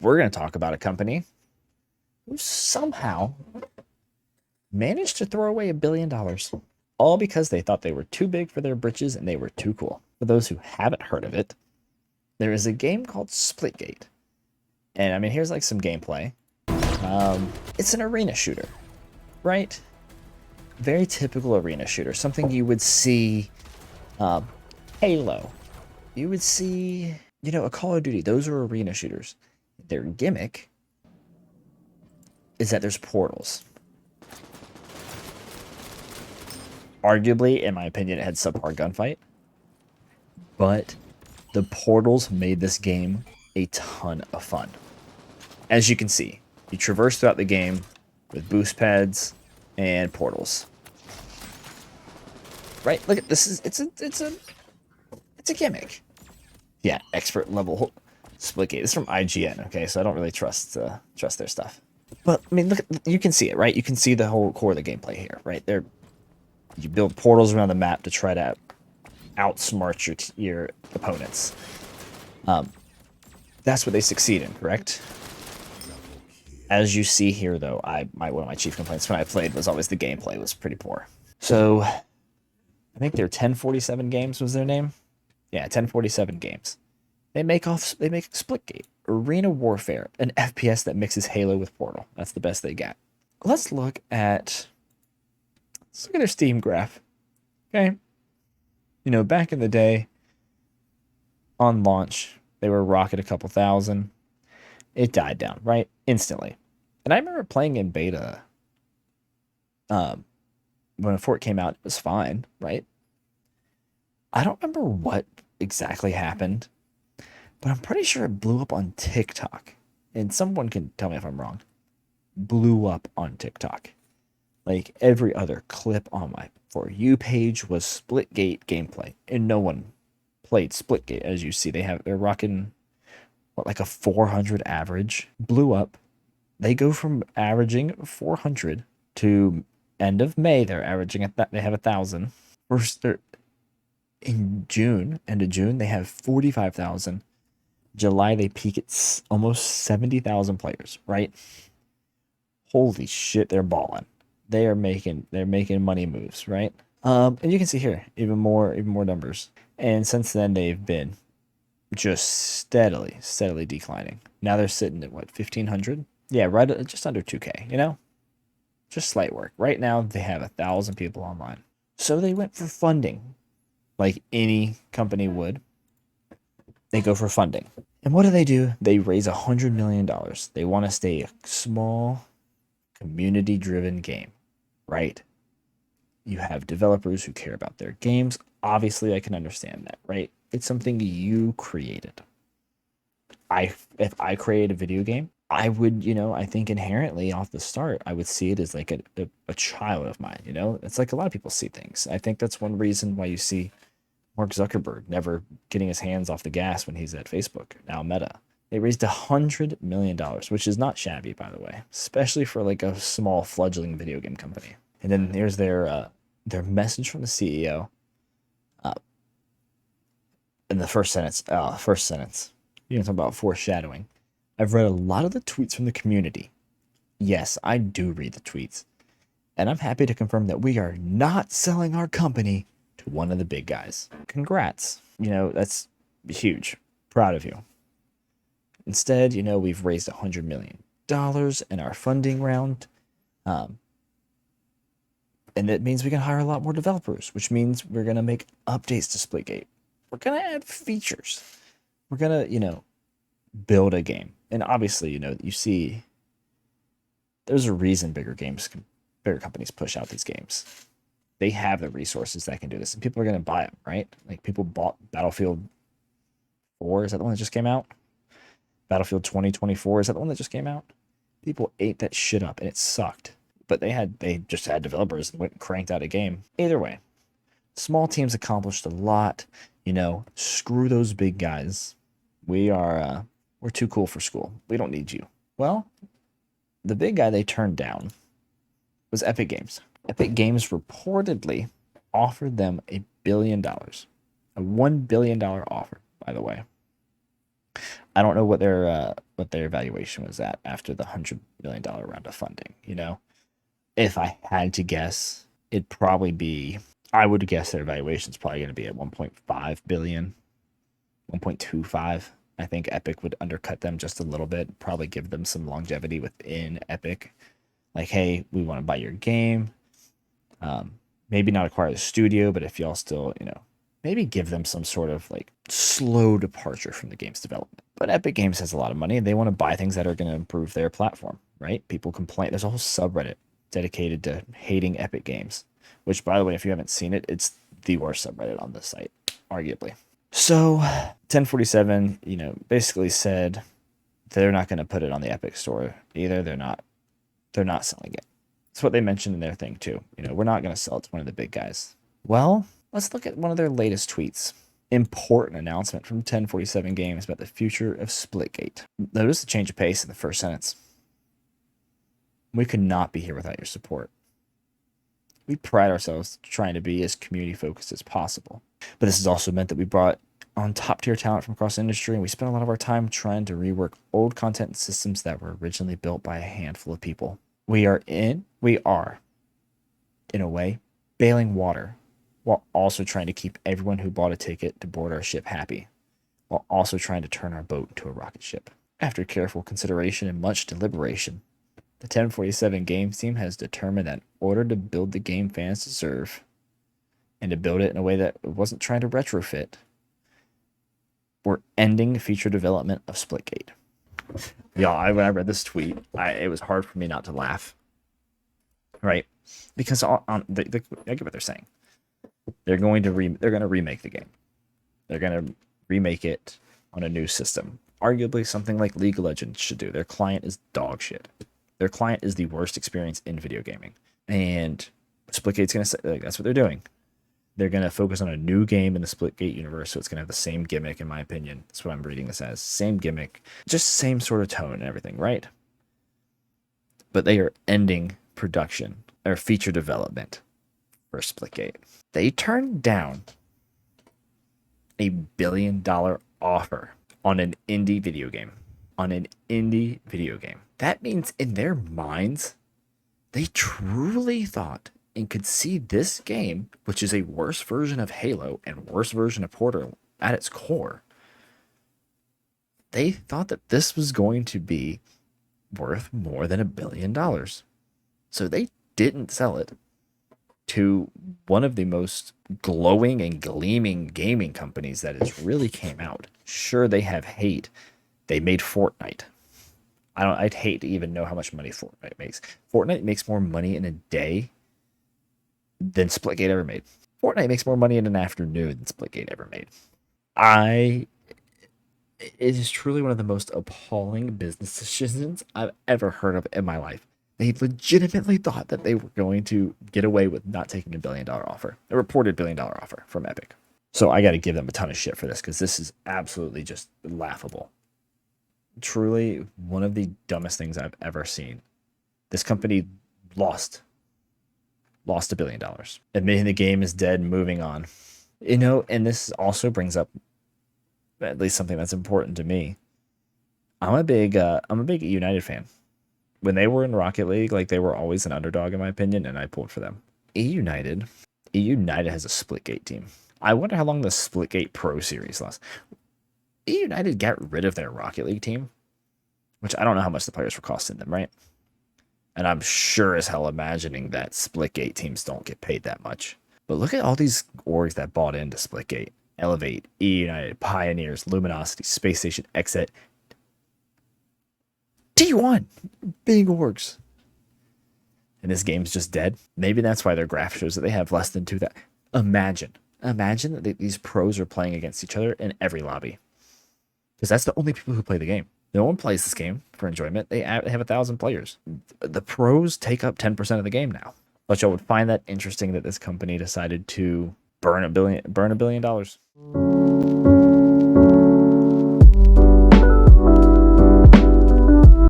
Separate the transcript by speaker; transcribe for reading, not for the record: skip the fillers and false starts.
Speaker 1: we're going to talk about a company who somehow managed to throw away $1 billion, all because they thought they were too big for their britches and they were too cool. For those who haven't heard of it, there is a game called Splitgate. And I mean, here's like some gameplay. It's an arena shooter, right? Very typical arena shooter, something you would see Halo. You would see, a Call of Duty. Those are arena shooters. Their gimmick is that there's portals. Arguably, in my opinion, it had subpar gunfight, but the portals made this game a ton of fun. As you can see, you traverse throughout the game with boost pads and portals. Right? Look at this. It's a gimmick. Yeah, expert level Splitgate. This is from IGN. Okay, so I don't really trust their stuff. But I mean, look, you can see it, right? You can see the whole core of the gameplay here, right? You build portals around the map to try to outsmart your opponents. That's what they succeed in, correct? As you see here, though, one of my chief complaints when I played was always the gameplay was pretty poor. So, I think their 1047 Games was their name. Yeah, 1047 Games. They make Splitgate, Arena Warfare, an FPS that mixes Halo with Portal. That's the best they got. Let's look at their Steam graph. Okay. Back in the day, on launch, they were rocking a couple thousand. It died down, right? Instantly. And I remember playing in beta. When Fort came out, it was fine, right? I don't remember what exactly happened, but I'm pretty sure it blew up on TikTok. And someone can tell me if I'm wrong. Blew up on TikTok. Like every other clip on my For You page was Splitgate gameplay, and no one played Splitgate. As you see, they're rocking like a 400 average. Blew up. They go from averaging 400 to end of May. They're averaging at that. They have 1,000. First, they're in June. End of June, they have 45,000. July, they peak at almost 70,000 players. Right? Holy shit, they're balling. They're making money moves, right? And you can see here even more numbers. And since then, they've been just steadily declining. Now they're sitting at what, 1,500? Yeah, right at just under 2K. Just slight work. Right now, they have 1,000 people online. So they went for funding, like any company would. They go for funding. And what do? They raise $100 million. They want to stay a small, community-driven game, right? You have developers who care about their games. Obviously, I can understand that, right? It's something you created. If I create a video game, I would, I think inherently off the start, I would see it as like a child of mine, It's like a lot of people see things. I think that's one reason why you see Mark Zuckerberg never getting his hands off the gas when he's at Facebook, now Meta. They raised $100 million, which is not shabby, by the way, especially for like a small fledgling video game company. And then here's their message from the CEO. In the first sentence, talk about foreshadowing. I've read a lot of the tweets from the community. Yes, I do read the tweets. And I'm happy to confirm that we are not selling our company to one of the big guys. Congrats. That's huge. Proud of you. Instead, we've raised $100 million in our funding round. And that means we can hire a lot more developers, which means we're going to make updates to Splitgate. We're going to add features. We're going to, build a game. And obviously, you see there's a reason bigger companies push out these games. They have the resources that can do this, and people are going to buy them, right? Like people bought Battlefield 4. Is that the one that just came out? Battlefield 2044. Is that the one that just came out? People ate that shit up, and it sucked. But they just had developers and went and cranked out a game. Either way, small teams accomplished a lot. Screw those big guys. We're too cool for school. We don't need you. Well, the big guy they turned down was Epic Games. Epic Games reportedly offered them $1 billion. A $1 billion offer, by the way. I don't know what their valuation was at after the $100 million round of funding. You know, if I had to guess, it'd probably be. I would guess their valuation is probably going to be at 1.5 billion, 1.25. I think Epic would undercut them just a little bit, probably give them some longevity within Epic. Like, hey, we want to buy your game. Maybe not acquire the studio, but if y'all still, maybe give them some sort of like slow departure from the game's development. But Epic Games has a lot of money and they want to buy things that are going to improve their platform, right? People complain. There's a whole subreddit dedicated to hating Epic Games, which, by the way, if you haven't seen it, it's the worst subreddit on the site, arguably. So 1047, basically said they're not going to put it on the Epic store either. They're not selling it. That's what they mentioned in their thing too. We're not going to sell it to one of the big guys. Well, let's look at one of their latest tweets. Important announcement from 1047 Games about the future of Splitgate. Notice the change of pace in the first sentence. We could not be here without your support. We pride ourselves trying to be as community focused as possible. But this has also meant that we brought on top tier talent from across the industry, and we spent a lot of our time trying to rework old content and systems that were originally built by a handful of people. We are, in a way, bailing water while also trying to keep everyone who bought a ticket to board our ship happy, while also trying to turn our boat into a rocket ship. After careful consideration and much deliberation, the 1047 Games team has determined that in order to build the game fans deserve, and to build it in a way that wasn't trying to retrofit, we're ending feature development of Splitgate. Yeah, when I read this tweet, it was hard for me not to laugh. Right? Because I get what they're saying. They're going to remake the game. They're going to remake it on a new system. Arguably something like League of Legends should do. Their client is dog shit. Their client is the worst experience in video gaming. And Splitgate's going to say, that's what they're doing. They're going to focus on a new game in the Splitgate universe, so it's going to have the same gimmick, in my opinion. That's what I'm reading this as. Same gimmick, just same sort of tone and everything, right? But they are ending production or feature development for Splitgate. They turned down $1 billion offer on an indie video game. That means in their minds, they truly thought and could see this game, which is a worse version of Halo and worse version of Portal at its core. They thought that this was going to be worth more than $1 billion. So they didn't sell it to one of the most glowing and gleaming gaming companies that has really came out. Sure, they have hate. They made Fortnite. I'd hate to even know how much money Fortnite makes. Fortnite makes more money in a day than Splitgate ever made. Fortnite makes more money in an afternoon than Splitgate ever made. It is truly one of the most appalling business decisions I've ever heard of in my life. They legitimately thought that they were going to get away with not taking $1 billion offer, a reported $1 billion offer from Epic. So I got to give them a ton of shit for this because this is absolutely just laughable. Truly one of the dumbest things I've ever seen. This company lost $1 billion, admitting the game is dead and moving on. And this also brings up at least something that's important to me. I'm a big United fan. When they were in Rocket League, like, they were always an underdog in my opinion, and I pulled for them. United has a Splitgate team. I wonder how long the Splitgate Pro Series lasts. United got rid of their Rocket League team, which I don't know how much the players were costing them, right? And I'm sure as hell imagining that Splitgate teams don't get paid that much. But look at all these orgs that bought into Splitgate. Elevate, United, Pioneers, Luminosity, Space Station, Exit, T1, big orgs. And this game's just dead. Maybe that's why their graph shows that they have less than 2,000. Imagine that these pros are playing against each other in every lobby. Because that's the only people who play the game. No one plays this game for enjoyment. They have 1,000 players. The pros take up 10% of the game now. But y'all would find that interesting that this company decided to burn $1 billion.